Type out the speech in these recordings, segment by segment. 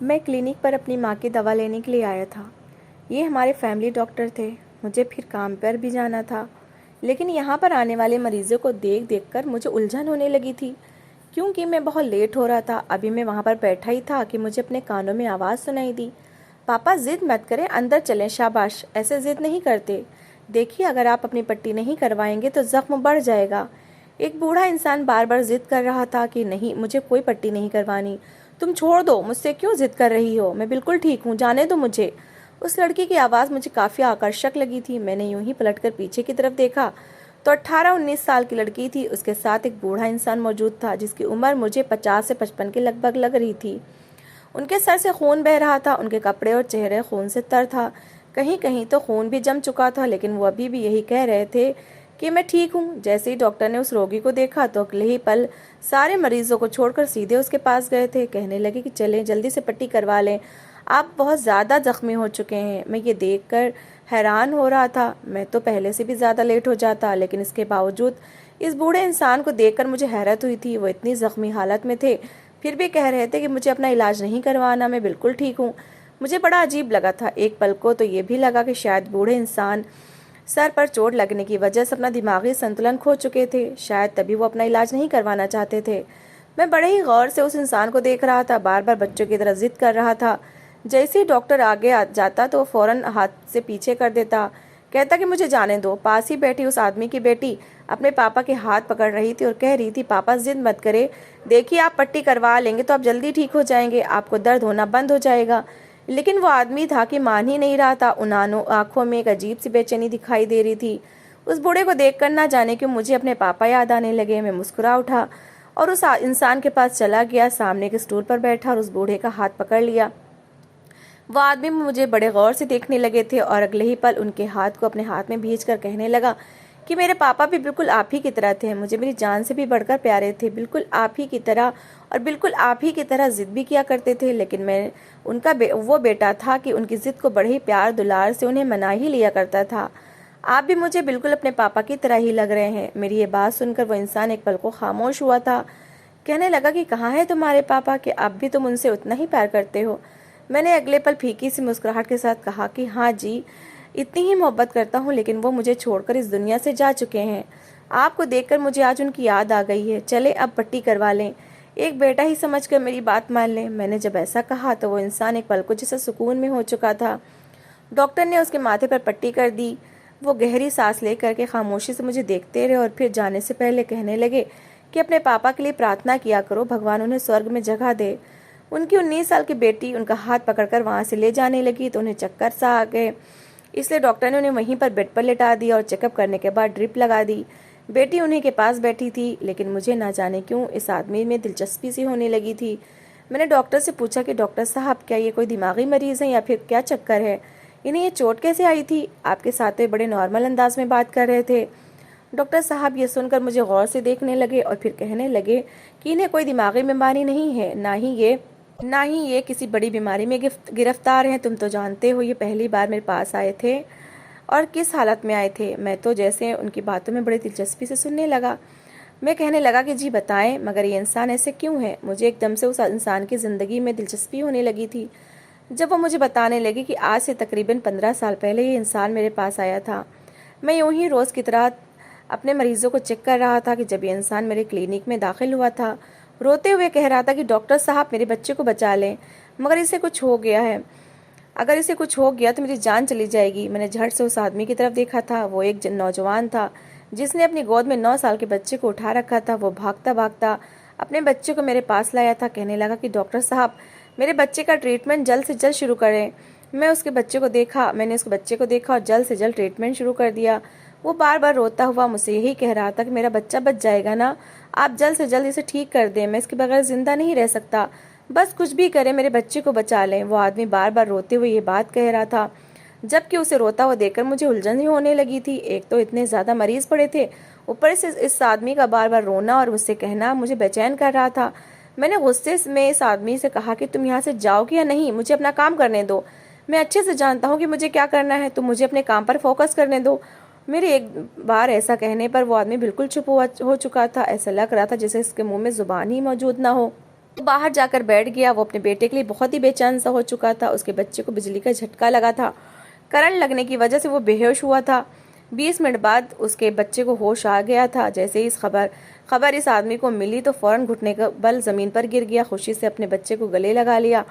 मैं क्लिनिक पर अपनी माँ की दवा लेने के लिए आया था। ये हमारे फैमिली डॉक्टर थे। मुझे फिर काम पर भी जाना था, लेकिन यहाँ पर आने वाले मरीजों को देख देख कर मुझे उलझन होने लगी थी, क्योंकि मैं बहुत लेट हो रहा था। अभी मैं वहाँ पर बैठा ही था कि मुझे अपने कानों में आवाज़ सुनाई दी, पापा जिद मत करें, अंदर चलें। शाबाश, ऐसे जिद नहीं करते। देखिए, अगर आप अपनी पट्टी नहीं करवाएंगे तो जख्म बढ़ जाएगा। एक बूढ़ा इंसान बार बार जिद कर रहा था कि नहीं, मुझे कोई पट्टी नहीं करवानी। तुम छोड़ दो, मुझसे क्यों जिद कर रही हो, मैं बिल्कुल ठीक हूँ, जाने दो मुझे। उस लड़की की आवाज़ मुझे काफ़ी आकर्षक लगी थी। मैंने यूं ही पलटकर पीछे की तरफ देखा तो 18-19 साल की लड़की थी। उसके साथ एक बूढ़ा इंसान मौजूद था, जिसकी उम्र मुझे 50 से 55 के लगभग लग रही थी। उनके सर से खून बह रहा था, उनके कपड़े और चेहरे खून से तर था। कहीं कहीं तो खून भी जम चुका था, लेकिन वो अभी भी यही कह रहे थे कि मैं ठीक हूँ। जैसे ही डॉक्टर ने उस रोगी को देखा तो अगले ही पल सारे मरीजों को छोड़कर सीधे उसके पास गए थे। कहने लगे कि चलें, जल्दी से पट्टी करवा लें, आप बहुत ज़्यादा जख्मी हो चुके हैं। मैं ये देखकर हैरान हो रहा था। मैं तो पहले से भी ज़्यादा लेट हो जाता, लेकिन इसके बावजूद इस बूढ़े इंसान को देखकर मुझे हैरत हुई थी। वो इतनी ज़ख्मी हालत में थे, फिर भी कह रहे थे कि मुझे अपना इलाज नहीं करवाना, मैं बिल्कुल ठीक हूँ। मुझे बड़ा अजीब लगा था। एक पल को तो ये भी लगा कि शायद बूढ़े इंसान सर पर चोट लगने की वजह से अपना दिमागी संतुलन खो चुके थे, शायद तभी वो अपना इलाज नहीं करवाना चाहते थे। मैं बड़े ही गौर से उस इंसान को देख रहा था। बार बार बच्चों की तरह जिद कर रहा था। जैसे ही डॉक्टर आगे आ जाता तो वो फौरन हाथ से पीछे कर देता, कहता कि मुझे जाने दो। पास ही बैठी उस आदमी की बेटी अपने पापा के हाथ पकड़ रही थी और कह रही थी, पापा जिद मत करे, देखिए आप पट्टी करवा लेंगे तो आप जल्दी ठीक हो जाएंगे, आपको दर्द होना बंद हो जाएगा। लेकिन वो आदमी था कि मान ही नहीं रहा था। उन आंखों में एक अजीब सी बेचैनी दिखाई दे रही थी। उस बूढ़े को देखकर ना जाने क्यों मुझे अपने पापा याद आने लगे। मैं मुस्कुरा उठा और उस इंसान के पास चला गया, सामने के स्टूल पर बैठा और उस बूढ़े का हाथ पकड़ लिया। वह आदमी मुझे बड़े गौर से देखने लगे थे और अगले ही पल उनके हाथ को अपने हाथ में भींचकर कहने लगा कि मेरे पापा भी बिल्कुल आप ही की तरह थे, मुझे मेरी जान से भी बढ़कर प्यारे थे, बिल्कुल आप ही की तरह, और बिल्कुल आप ही की तरह जिद भी किया करते थे। लेकिन मैं उनका वो बेटा था कि उनकी जिद को बड़े ही प्यार दुलार से उन्हें मना ही लिया करता था। आप भी मुझे बिल्कुल अपने पापा की तरह ही लग रहे हैं। मेरी ये बात सुनकर वो इंसान एक पल को खामोश हुआ था। कहने लगा कि कहाँ है तुम्हारे पापा, कि अब भी तुम उनसे उतना ही प्यार करते हो। मैंने अगले पल फीकी सी मुस्कुराहट के साथ कहा कि हाँ जी, इतनी ही मोहब्बत करता हूँ, लेकिन वो मुझे छोड़कर इस दुनिया से जा चुके हैं। आपको देखकर मुझे आज उनकी याद आ गई है। चले अब पट्टी करवा लें, एक बेटा ही समझकर मेरी बात मान लें। मैंने जब ऐसा कहा तो वो इंसान एक पल को जैसे सुकून में हो चुका था। डॉक्टर ने उसके माथे पर पट्टी कर दी। वो गहरी सांस ले करके खामोशी से मुझे देखते रहे और फिर जाने से पहले कहने लगे कि अपने पापा के लिए प्रार्थना किया करो, भगवान उन्हें स्वर्ग में जगह दे। उनकी 19 साल की बेटी उनका हाथ पकड़कर वहां से ले जाने लगी तो उन्हें चक्कर सा आ गए, इसलिए डॉक्टर ने उन्हें वहीं पर बेड पर लेटा दिया और चेकअप करने के बाद ड्रिप लगा दी। बेटी उन्हीं के पास बैठी थी, लेकिन मुझे ना जाने क्यों इस आदमी में दिलचस्पी सी होने लगी थी। मैंने डॉक्टर से पूछा कि डॉक्टर साहब, क्या ये कोई दिमागी मरीज है या फिर क्या चक्कर है, इन्हें ये चोट कैसे आई थी? आपके साथ तो बड़े नॉर्मल अंदाज में बात कर रहे थे। डॉक्टर साहब ये सुनकर मुझे गौर से देखने लगे और फिर कहने लगे कि इन्हें कोई दिमागी बीमारी नहीं है, ना ही ये किसी बड़ी बीमारी में गिरफ्तार हैं। तुम तो जानते हो ये पहली बार मेरे पास आए थे और किस हालत में आए थे। मैं तो जैसे उनकी बातों में बड़ी दिलचस्पी से सुनने लगा। मैं कहने लगा कि जी बताएं, मगर ये इंसान ऐसे क्यों है? मुझे एकदम से उस इंसान की ज़िंदगी में दिलचस्पी होने लगी थी जब वो मुझे बताने लगी कि आज से तकरीबन 15 साल पहले ये इंसान मेरे पास आया था। मैं यूं ही रोज़ की तरह अपने मरीजों को चेक कर रहा था कि जब ये इंसान मेरे क्लिनिक में दाखिल हुआ था, रोते हुए कह रहा था कि डॉक्टर साहब मेरे बच्चे को बचा लें, मगर इसे कुछ हो गया है, अगर इसे कुछ हो गया तो मेरी जान चली जाएगी। मैंने झट से उस आदमी की तरफ देखा था। वो एक नौजवान था जिसने अपनी गोद में 9 साल के बच्चे को उठा रखा था। वो भागता भागता अपने बच्चे को मेरे पास लाया था। कहने लगा कि डॉक्टर साहब मेरे बच्चे का ट्रीटमेंट जल्द से जल्द शुरू करें। मैंने उसके बच्चे को देखा और जल्द से जल्द ट्रीटमेंट शुरू कर दिया। वो बार बार रोता हुआ मुझसे यही कह रहा था कि मेरा बच्चा बच जाएगा ना, आप जल्द से जल्द इसे ठीक कर दें, मैं इसके बगैर जिंदा नहीं रह सकता, बस कुछ भी करें, मेरे बच्चे को बचा लें। वो आदमी बार बार रोते हुए ये बात कह रहा था, जबकि उसे रोता हुआ देखकर मुझे उलझन ही होने लगी थी। एक तो इतने ज़्यादा मरीज पड़े थे, ऊपर से इस आदमी का बार बार रोना और मुझसे कहना मुझे बेचैन कर रहा था। मैंने गुस्से में इस आदमी से कहा कि तुम यहाँ से जाओगे या नहीं, मुझे अपना काम करने दो। मैं अच्छे से जानता हूँ कि मुझे क्या करना है, तुम मुझे अपने काम पर फोकस करने दो। मेरे एक बार ऐसा कहने पर वो आदमी बिल्कुल चुप हो चुका था। ऐसा लग रहा था जैसे इसके मुंह में जुबान ही मौजूद ना हो। बाहर जाकर बैठ गया। वो अपने बेटे के लिए बहुत ही बेचैन सा हो चुका था। उसके बच्चे को बिजली का झटका लगा था। करंट लगने की वजह से वो बेहोश हुआ था। 20 मिनट बाद उसके बच्चे को होश आ गया था। जैसे ही इस खबर इस आदमी को मिली तो फौरन घुटने का बल जमीन पर गिर गया। खुशी से अपने बच्चे को गले लगा लिया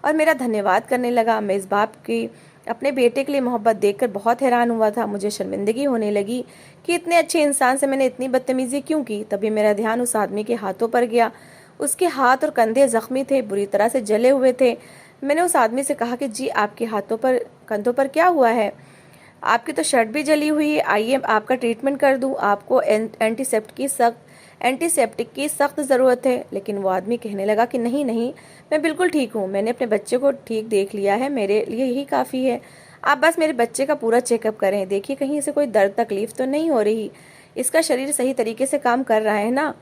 और मेरा धन्यवाद करने लगा। मैं इस बाप की अपने बेटे के लिए मोहब्बत देखकर बहुत हैरान हुआ था। मुझे शर्मिंदगी होने लगी कि इतने अच्छे इंसान से मैंने इतनी बदतमीजी क्यों की। तभी मेरा ध्यान उस आदमी के हाथों पर गया। उसके हाथ और कंधे जख्मी थे, बुरी तरह से जले हुए थे। मैंने उस आदमी से कहा कि जी आपके हाथों पर कंधों पर क्या हुआ है? आपकी तो शर्ट भी जली हुई है, आइए आपका ट्रीटमेंट कर दूं। आपको एंटीसेप्टिक की सख्त ज़रूरत है। लेकिन वो आदमी कहने लगा कि नहीं नहीं, मैं बिल्कुल ठीक हूँ। मैंने अपने बच्चे को ठीक देख लिया है, मेरे लिए यही काफ़ी है। आप बस मेरे बच्चे का पूरा चेकअप करें, देखिए कहीं इसे कोई दर्द तकलीफ तो नहीं हो रही। इसका शरीर सही तरीके से काम कर रहा है ना?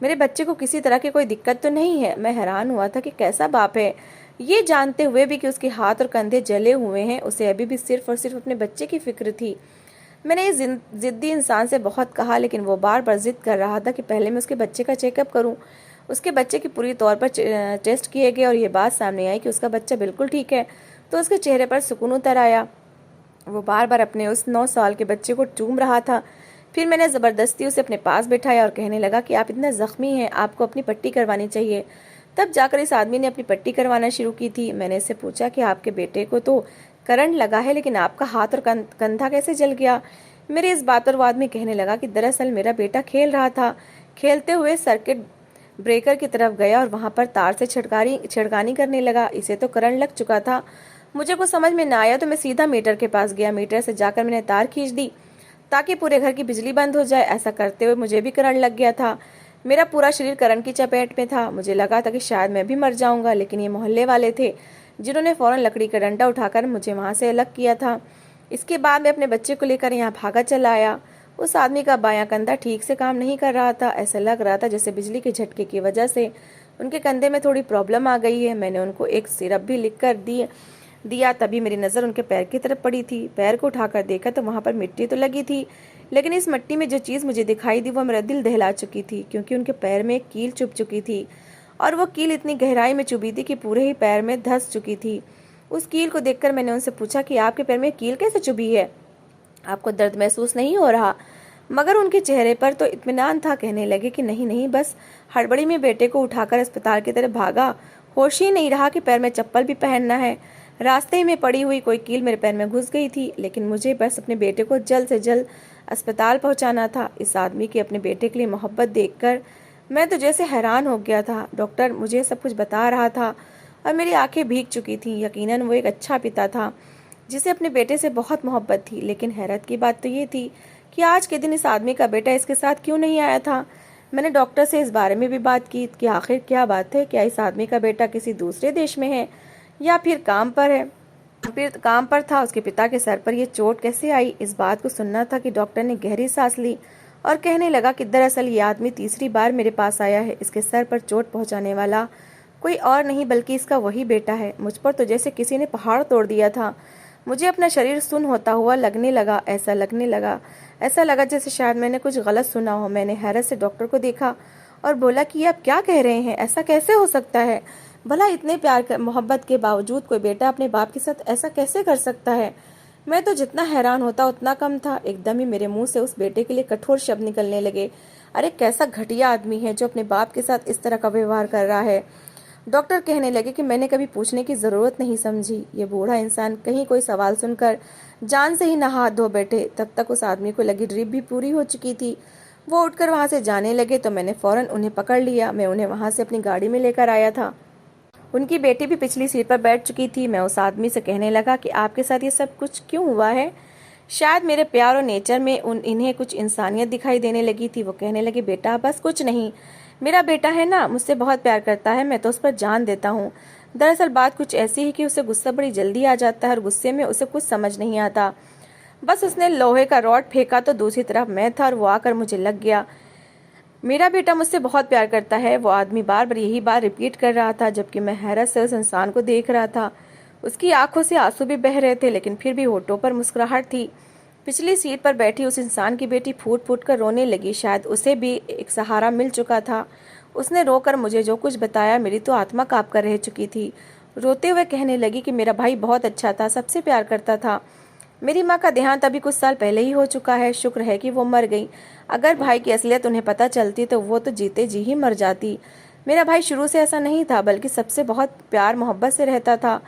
मेरे बच्चे को किसी तरह की कोई दिक्कत तो नहीं है। मैं हैरान हुआ था कि कैसा बाप है, ये जानते हुए भी कि उसके हाथ और कंधे जले हुए हैं, उसे अभी भी सिर्फ और सिर्फ अपने बच्चे की फिक्र थी। मैंने इस जिद्दी इंसान से बहुत कहा, लेकिन वो बार बार जिद कर रहा था कि पहले मैं उसके बच्चे का चेकअप करूं। उसके बच्चे की पूरी तौर पर टेस्ट किए गए और ये बात सामने आई कि उसका बच्चा बिल्कुल ठीक है। तो उसके चेहरे पर सुकून उतर आया। वो बार बार अपने उस 9 साल के बच्चे को चूम रहा था। फिर मैंने ज़बरदस्ती उसे अपने पास बिठाया और कहने लगा कि आप इतना ज़ख्मी हैं, आपको अपनी पट्टी करवानी चाहिए। तब जाकर इस आदमी ने अपनी पट्टी करवाना शुरू की थी। मैंने इससे पूछा कि आपके बेटे को तो करंट लगा है, लेकिन आपका हाथ और कंधा कैसे जल गया? मेरी इस बात पर वो आदमी कहने लगा कि दरअसल मेरा बेटा खेल रहा था। खेलते हुए सर्किट ब्रेकर की तरफ गया और वहाँ पर तार से छिड़कानी करने लगा। इसे तो करंट लग चुका था। मुझे कुछ समझ में न आया तो मैं सीधा मीटर के पास गया। मीटर से जाकर मैंने तार खींच दी ताकि पूरे घर की बिजली बंद हो जाए। ऐसा करते हुए मुझे भी करंट लग गया था। मेरा पूरा शरीर करंट की चपेट में था। मुझे लगा था कि शायद मैं भी मर जाऊंगा, लेकिन ये मोहल्ले वाले थे जिन्होंने फौरन लकड़ी का डंडा उठाकर मुझे वहां से अलग किया था। इसके बाद मैं अपने बच्चे को लेकर यहाँ भागा चला आया। उस आदमी का बायां कंधा ठीक से काम नहीं कर रहा था। ऐसा लग रहा था जैसे बिजली के झटके की वजह से उनके कंधे में थोड़ी प्रॉब्लम आ गई है। मैंने उनको एक सिरप भी लिख कर दिया। तभी मेरी नज़र उनके पैर की तरफ पड़ी थी। पैर को उठाकर देखा तो वहाँ पर मिट्टी तो लगी थी, लेकिन इस मिट्टी में जो चीज़ मुझे दिखाई दी वो मेरा दिल दहला चुकी थी, क्योंकि उनके पैर में एक कील चुभ चुकी थी और वो कील इतनी गहराई में चुभी थी कि पूरे ही पैर में धंस चुकी थी। उस कील को देखकर मैंने उनसे पूछा कि आपके पैर में कील कैसे चुभी है? आपको दर्द महसूस नहीं हो रहा? मगर उनके चेहरे पर तो इत्मीनान था। कहने लगे कि नहीं नहीं, बस हड़बड़ी में बेटे को उठाकर अस्पताल की तरफ भागा। होश ही नहीं रहा कि पैर में चप्पल भी पहनना है। रास्ते में पड़ी हुई कोई कील मेरे पैर में घुस गई थी, लेकिन मुझे बस अपने बेटे को जल्द से जल्द अस्पताल पहुंचाना था। इस आदमी की अपने बेटे के लिए मोहब्बत देखकर मैं तो जैसे हैरान हो गया था। डॉक्टर मुझे सब कुछ बता रहा था और मेरी आंखें भीग चुकी थीं। यकीनन वो एक अच्छा पिता था जिसे अपने बेटे से बहुत मोहब्बत थी, लेकिन हैरत की बात तो ये थी कि आज के दिन इस आदमी का बेटा इसके साथ क्यों नहीं आया था। मैंने डॉक्टर से इस बारे में भी बात की कि आखिर क्या बात है, क्या इस आदमी का बेटा किसी दूसरे देश में है या फिर काम पर है। फिर काम पर था, उसके पिता के सर पर यह चोट कैसे आई? इस बात को सुनना था कि डॉक्टर ने गहरी सांस ली और कहने लगा कि दरअसल ये आदमी तीसरी बार मेरे पास आया है। इसके सर पर चोट पहुंचाने वाला कोई और नहीं बल्कि इसका वही बेटा है। मुझ पर तो जैसे किसी ने पहाड़ तोड़ दिया था। मुझे अपना शरीर सुन्न होता हुआ लगने लगा। ऐसा लगा जैसे शायद मैंने कुछ गलत सुना हो। मैंने हैरत से डॉक्टर को देखा और बोला कि ये आप क्या कह रहे हैं? ऐसा कैसे हो सकता है? भला इतने प्यार मोहब्बत के बावजूद कोई बेटा अपने बाप के साथ ऐसा कैसे कर सकता है? मैं तो जितना हैरान होता उतना कम था। एकदम ही मेरे मुंह से उस बेटे के लिए कठोर शब्द निकलने लगे। अरे कैसा घटिया आदमी है जो अपने बाप के साथ इस तरह का व्यवहार कर रहा है। डॉक्टर कहने लगे कि मैंने कभी पूछने की जरूरत नहीं समझी। ये बूढ़ा इंसान कहीं कोई सवाल सुनकर जान से ही न हाथ धो बैठे। तब तक उस आदमी को लगी ड्रिप भी पूरी हो चुकी थी। वो उठकर वहां से जाने लगे तो मैंने फौरन उन्हें पकड़ लिया। मैं उन्हें वहां से अपनी गाड़ी में लेकर आया था। उनकी बेटी भी पिछली सीट पर बैठ चुकी थी। मैं उस आदमी से कहने लगा कि आपके साथ ये सब कुछ क्यों हुआ है? शायद मेरे प्यार और नेचर में इन्हें कुछ इंसानियत दिखाई देने लगी थी। वो कहने लगे बेटा बस कुछ नहीं, मेरा बेटा है ना, मुझसे बहुत प्यार करता है, मैं तो उस पर जान देता हूँ। दरअसल बात कुछ ऐसी है कि उसे गुस्सा बड़ी जल्दी आ जाता है और गुस्से में उसे कुछ समझ नहीं आता। बस उसने लोहे का रॉड फेंका तो दूसरी तरफ मैं था और वो आकर मुझे लग गया। मेरा बेटा मुझसे बहुत प्यार करता है। वो आदमी बार बार यही बात रिपीट कर रहा था, जबकि मैं हैरत से उस इंसान को देख रहा था। उसकी आंखों से आंसू भी बह रहे थे, लेकिन फिर भी होठों पर मुस्कुराहट थी। पिछली सीट पर बैठी उस इंसान की बेटी फूट फूट कर रोने लगी। शायद उसे भी एक सहारा मिल चुका था। उसने रोकर मुझे जो कुछ बताया मेरी तो आत्मा काँप कर रह चुकी थी। रोते हुए कहने लगी कि मेरा भाई बहुत अच्छा था, सबसे प्यार करता था। मेरी माँ का देहांत अभी कुछ साल पहले ही हो चुका है, शुक्र है कि वो मर गई। अगर भाई की असलियत उन्हें पता चलती तो वो तो जीते जी ही मर जाती। मेरा भाई शुरू से ऐसा नहीं था, बल्कि सबसे बहुत प्यार मोहब्बत से रहता था।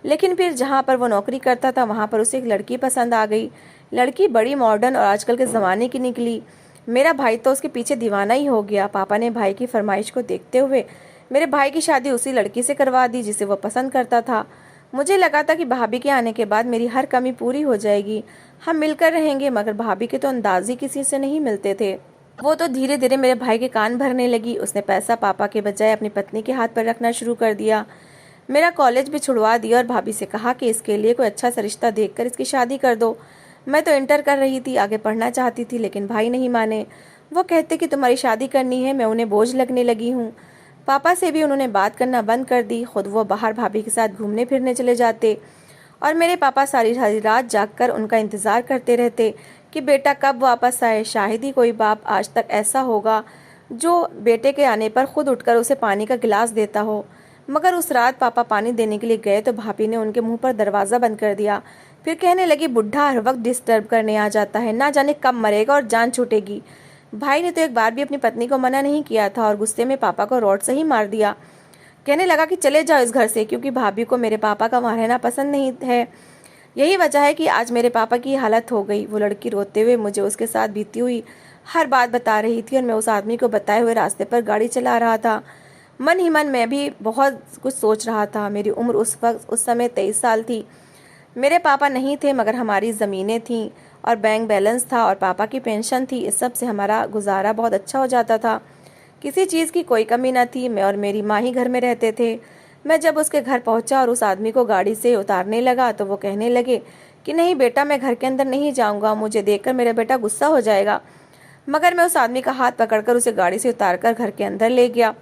लेकिन फिर जहाँ पर वो नौकरी करता था वहाँ पर उसे एक लड़की पसंद आ गई। लड़की बड़ी मॉडर्न और आजकल के ज़माने की निकली। मेरा भाई तो उसके पीछे दीवाना ही हो गया। पापा ने भाई की फरमाइश को देखते हुए मेरे भाई की शादी उसी लड़की से करवा दी जिसे वो पसंद करता था। मुझे लगा था कि भाभी के आने के बाद मेरी हर कमी पूरी हो जाएगी, हम मिलकर रहेंगे, मगर भाभी के तो अंदाज ही किसी से नहीं मिलते थे। वो तो धीरे धीरे मेरे भाई के कान भरने लगी। उसने पैसा पापा के बजाय अपनी पत्नी के हाथ पर रखना शुरू कर दिया। मेरा कॉलेज भी छुड़वा दिया और भाभी से कहा कि इसके लिए कोई अच्छा सा रिश्ता देखकर इसकी शादी कर दो। मैं तो इंटर कर रही थी, आगे पढ़ना चाहती थी, लेकिन भाई नहीं माने। वो कहते कि तुम्हारी शादी करनी है, मैं उन्हें बोझ लगने लगी हूँ। पापा से भी उन्होंने बात करना बंद कर दी। खुद वो बाहर भाभी के साथ घूमने फिरने चले जाते और मेरे पापा सारी सारी रात जागकर उनका इंतज़ार करते रहते कि बेटा कब वापस आए। शायद ही कोई बाप आज तक ऐसा होगा जो बेटे के आने पर खुद उठकर उसे पानी का गिलास देता हो। मगर उस रात पापा पानी देने के लिए गए तो भाभी ने उनके मुंह पर दरवाज़ा बंद कर दिया। फिर कहने लगी, बुढ़ा हर वक्त डिस्टर्ब करने आ जाता है, ना जाने कब मरेगा और जान छूटेगी। भाई ने तो एक बार भी अपनी पत्नी को मना नहीं किया था और गुस्से में पापा को रॉड से ही मार दिया। कहने लगा कि चले जाओ इस घर से, क्योंकि भाभी को मेरे पापा का वहाँ रहना पसंद नहीं है। यही वजह है कि आज मेरे पापा की हालत हो गई। वो लड़की रोते हुए मुझे उसके साथ बीती हुई हर बात बता रही थी और मैं उस आदमी को बताए हुए रास्ते पर गाड़ी चला रहा था। मन ही मन मैं भी बहुत कुछ सोच रहा था। मेरी उम्र उस समय 23 साल थी। मेरे पापा नहीं थे, मगर हमारी ज़मीनें थीं और बैंक बैलेंस था और पापा की पेंशन थी। इस सब से हमारा गुजारा बहुत अच्छा हो जाता था, किसी चीज़ की कोई कमी न थी। मैं और मेरी माँ ही घर में रहते थे। मैं जब उसके घर पहुंचा और उस आदमी को गाड़ी से उतारने लगा तो वो कहने लगे कि नहीं बेटा, मैं घर के अंदर नहीं जाऊंगा, मुझे देखकर मेरा बेटा गुस्सा हो जाएगा। मगर मैं उस आदमी का हाथ पकड़कर उसे गाड़ी से उतारकर घर के अंदर ले गया।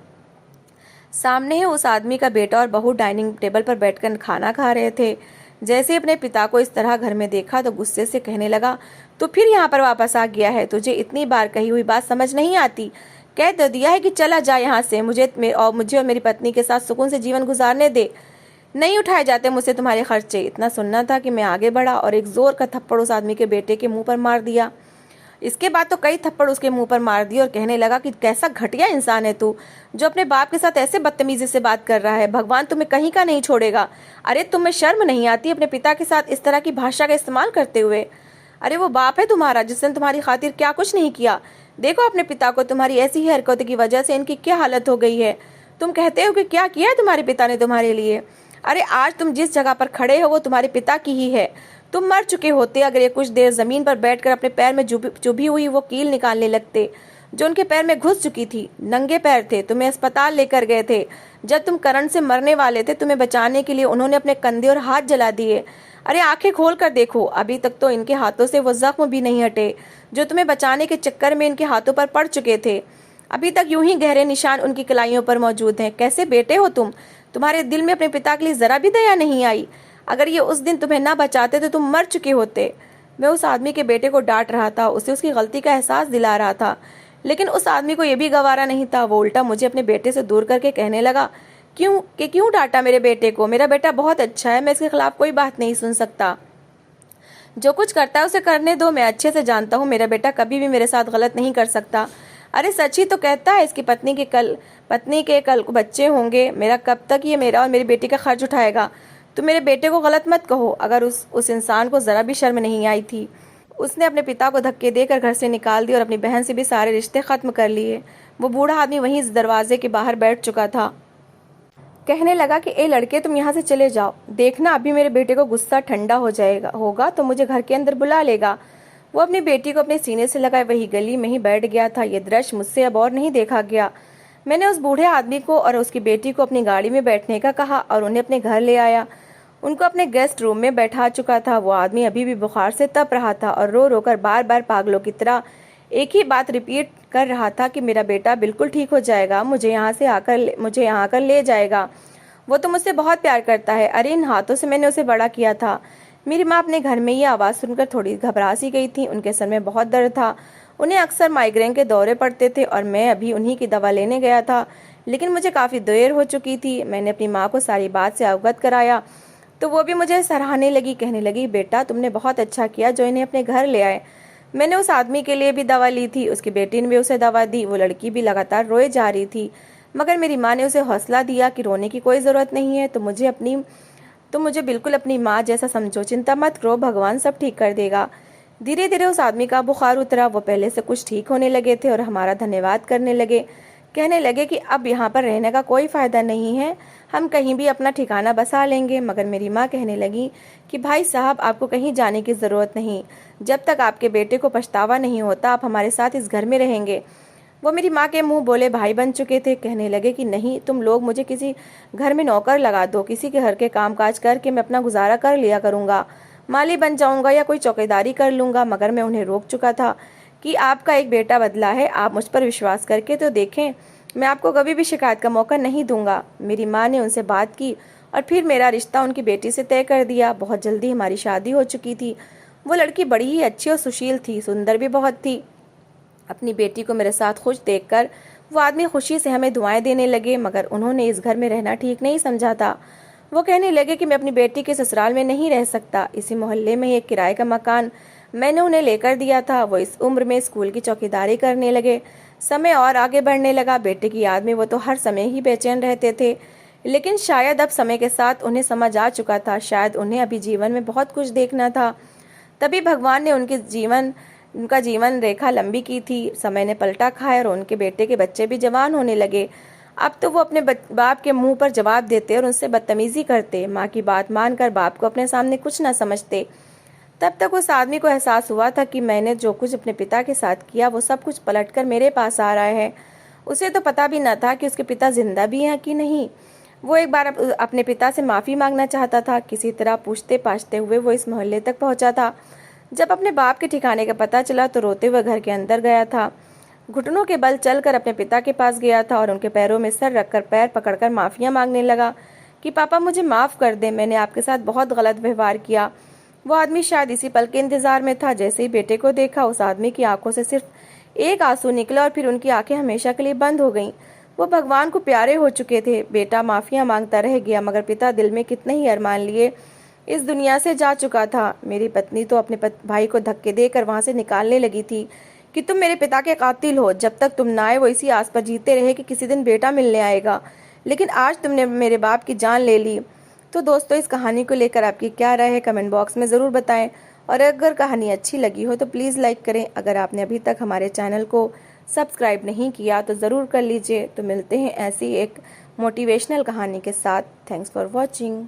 सामने ही उस आदमी का बेटा और बहू डाइनिंग टेबल पर बैठकर खाना खा रहे थे। जैसे अपने पिता को इस तरह घर में देखा तो गुस्से से कहने लगा, तो फिर यहाँ पर वापस आ गया है, तुझे इतनी बार कही हुई बात समझ नहीं आती? कह तो दिया है कि चला जा यहाँ से, मुझे और मेरी पत्नी के साथ सुकून से जीवन गुजारने दे। नहीं उठाए जाते मुझसे तुम्हारे खर्चे। इतना सुनना था कि मैं आगे बढ़ा और एक जोर का थप्पड़ उस आदमी के बेटे के मुंह पर मार दिया। इसके बाद तो कई थप्पड़ उसके मुंह पर मार दिए और कहने लगा कि कैसा घटिया इंसान है तू, जो अपने बाप के साथ ऐसे बदतमीजी से बात कर रहा है। भगवान तुम्हें कहीं का नहीं छोड़ेगा। अरे तुम्हें शर्म नहीं आती अपने पिता के साथ इस तरह की भाषा का इस्तेमाल करते हुए? अरे वो बाप है तुम्हारा जिसने तुम्हारी खातिर क्या कुछ नहीं किया। देखो अपने पिता को, तुम्हारी ऐसी ही हरकतों की वजह से इनकी क्या हालत हो गई है। तुम कहते हो कि क्या किया है तुम्हारे पिता ने तुम्हारे लिए। अरे आज तुम जिस जगह पर खड़े हो वो तुम्हारे पिता की ही है। तुम मर चुके होते अगर ये कुछ देर जमीन पर बैठकर अपने पैर में चुभी हुई वो कील निकालने लगते जो उनके पैर में घुस चुकी थी। नंगे पैर थे, तुम्हें अस्पताल लेकर गए थे। जब तुम करंट से मरने वाले थे, तुम्हें बचाने के लिए उन्होंने अपने कंधे और हाथ जला दिए। अरे आंखें खोल कर देखो, अभी तक तो इनके हाथों से वो जख्म भी नहीं हटे जो तुम्हें बचाने के चक्कर में इनके हाथों पर पड़ चुके थे। अभी तक यूं ही गहरे निशान उनकी कलाइयों पर मौजूद हैं। कैसे बेटे हो तुम? तुम्हारे दिल में अपने पिता के लिए जरा भी दया नहीं आई। अगर ये उस दिन तुम्हें ना बचाते तो तुम मर चुके होते। मैं उस आदमी के बेटे को डांट रहा था, उसे उसकी गलती का एहसास दिला रहा था, लेकिन उस आदमी को यह भी गवारा नहीं था। वो उल्टा मुझे अपने बेटे से दूर करके कहने लगा, क्यों डांटा मेरे बेटे को? मेरा बेटा बहुत अच्छा है, मैं इसके खिलाफ कोई बात नहीं सुन सकता। जो कुछ करता है उसे करने दो। मैं अच्छे से जानता हूँ मेरा बेटा कभी भी मेरे साथ गलत नहीं कर सकता। अरे सच ही तो कहता है, इसकी पत्नी के कल को बच्चे होंगे। मेरा कब तक ये मेरा और मेरी बेटी का खर्च उठाएगा? तुम मेरे बेटे को गलत मत कहो। अगर उस इंसान को ज़रा भी शर्म नहीं आई थी। उसने अपने पिता को धक्के देकर घर से निकाल दिया और अपनी बहन से भी सारे रिश्ते ख़त्म कर लिए। वो बूढ़ा आदमी वहीं दरवाजे के बाहर बैठ चुका था। कहने लगा कि ए लड़के, तुम यहाँ से चले जाओ। देखना अभी मेरे बेटे को गुस्सा ठंडा होगा तो मुझे घर के अंदर बुला लेगा। वो अपनी बेटी को अपने सीने से लगाए वही गली में ही बैठ गया था। ये दृश्य मुझसे अब और नहीं देखा गया। मैंने उस बूढ़े आदमी को और उसकी बेटी को अपनी गाड़ी में बैठने का कहा और उन्हें अपने घर ले आया। उनको अपने गेस्ट रूम में बैठा चुका था। वो आदमी अभी भी बुखार से तप रहा था और रो रो कर बार बार पागलों की तरह एक ही बात रिपीट कर रहा था कि मेरा बेटा बिल्कुल ठीक हो जाएगा, मुझे यहाँ आकर ले जाएगा। वो तो मुझसे बहुत प्यार करता है। अरे इन हाथों से मैंने उसे बड़ा किया था। मेरी माँ अपने घर में ये आवाज़ सुनकर थोड़ी घबरा सी गई थी। उनके सर में बहुत दर्द था। उन्हें अक्सर माइग्रेन के दौरे पड़ते थे और मैं अभी उन्हीं की दवा लेने गया था, लेकिन मुझे काफ़ी देर हो चुकी थी। मैंने अपनी माँ को सारी बात से अवगत कराया तो वो भी मुझे सराहने लगी, कहने लगी, बेटा तुमने बहुत अच्छा किया जो इन्हें अपने घर ले आए। मैंने उस आदमी के लिए भी दवा ली थी, उसकी बेटी ने भी उसे दवा दी। वो लड़की भी लगातार रोए जा रही थी, मगर मेरी माँ ने उसे हौसला दिया कि रोने की कोई ज़रूरत नहीं है, तो मुझे बिल्कुल अपनी माँ जैसा समझो, चिंता मत करो, भगवान सब ठीक कर देगा। धीरे धीरे उस आदमी का बुखार उतरा। वो पहले से कुछ ठीक होने लगे थे और हमारा धन्यवाद करने लगे, कहने लगे कि अब यहाँ पर रहने का कोई फ़ायदा नहीं है, हम कहीं भी अपना ठिकाना बसा लेंगे। मगर मेरी माँ कहने लगी कि भाई साहब, आपको कहीं जाने की ज़रूरत नहीं, जब तक आपके बेटे को पछतावा नहीं होता आप हमारे साथ इस घर में रहेंगे। वो मेरी माँ के मुंह बोले भाई बन चुके थे, कहने लगे कि नहीं, तुम लोग मुझे किसी घर में नौकर लगा दो, किसी के घर के काम काज करके मैं अपना गुजारा कर लिया करूँगा, माली बन जाऊँगा या कोई चौकीदारी कर लूँगा। मगर मैं उन्हें रोक चुका था कि आपका एक बेटा बदला है, आप मुझ पर विश्वास करके तो देखें, मैं आपको कभी भी शिकायत का मौका नहीं दूंगा। मेरी माँ ने उनसे बात की और फिर मेरा रिश्ता उनकी बेटी से तय कर दिया। बहुत जल्दी हमारी शादी हो चुकी थी। वो लड़की बड़ी ही अच्छी और सुशील थी, सुंदर भी बहुत थी। अपनी बेटी को मेरे साथ खुश देखकर वो आदमी खुशी से हमें दुआएं देने लगे, मगर उन्होंने इस घर में रहना ठीक नहीं समझा था। वो कहने लगे कि मैं अपनी बेटी के ससुराल में नहीं रह सकता। इसी मोहल्ले में एक किराए का मकान मैंने उन्हें लेकर दिया था। वो इस उम्र में स्कूल की चौकीदारी करने लगे। समय और आगे बढ़ने लगा। बेटे की याद में वो तो हर समय ही बेचैन रहते थे, लेकिन शायद अब समय के साथ उन्हें समझ आ चुका था, शायद उन्हें अभी जीवन में बहुत कुछ देखना था। तभी भगवान ने उनका जीवन रेखा लंबी की थी। समय ने पलटा खाया और उनके बेटे के बच्चे भी जवान होने लगे। अब तो वो अपने बाप के मुंह पर जवाब देते और उनसे बदतमीजी करते, माँ की बात मानकर बाप को अपने सामने कुछ न समझते। तब तक उस आदमी को एहसास हुआ था कि मैंने जो कुछ अपने पिता के साथ किया वो सब कुछ पलटकर मेरे पास आ रहा है। उसे तो पता भी न था कि उसके पिता जिंदा भी हैं कि नहीं। वो एक बार अपने पिता से माफ़ी मांगना चाहता था। किसी तरह पूछते पाछते हुए वो इस मोहल्ले तक पहुंचा था। जब अपने बाप के ठिकाने का पता चला तो रोते हुए घर के अंदर गया था। घुटनों के बल चलकर अपने पिता के पास गया था और उनके पैरों में सर रखकर पैर पकड़कर माफ़ियाँ मांगने लगा कि पापा मुझे माफ़ कर दें, मैंने आपके साथ बहुत गलत व्यवहार किया। वो आदमी शायद इसी पल के इंतजार में था। जैसे ही बेटे को देखा, उस आदमी की आंखों से सिर्फ एक आंसू निकला और फिर उनकी आंखें हमेशा के लिए बंद हो गईं। वो भगवान को प्यारे हो चुके थे। बेटा माफिया मांगता रह गया, मगर पिता दिल में कितने ही अरमान लिए इस दुनिया से जा चुका था। मेरी पत्नी तो अपने भाई को धक्के देकर वहां से निकालने लगी थी कि तुम मेरे पिता के कातिल हो। जब तक तुम ना आए वो इसी आस पर जीते रहे कि किसी दिन बेटा मिलने आएगा, लेकिन आज तुमने मेरे बाप की जान ले ली। तो दोस्तों, इस कहानी को लेकर आपकी क्या राय है कमेंट बॉक्स में ज़रूर बताएं, और अगर कहानी अच्छी लगी हो तो प्लीज़ लाइक करें। अगर आपने अभी तक हमारे चैनल को सब्सक्राइब नहीं किया तो ज़रूर कर लीजिए। तो मिलते हैं ऐसी एक मोटिवेशनल कहानी के साथ। Thanks for watching.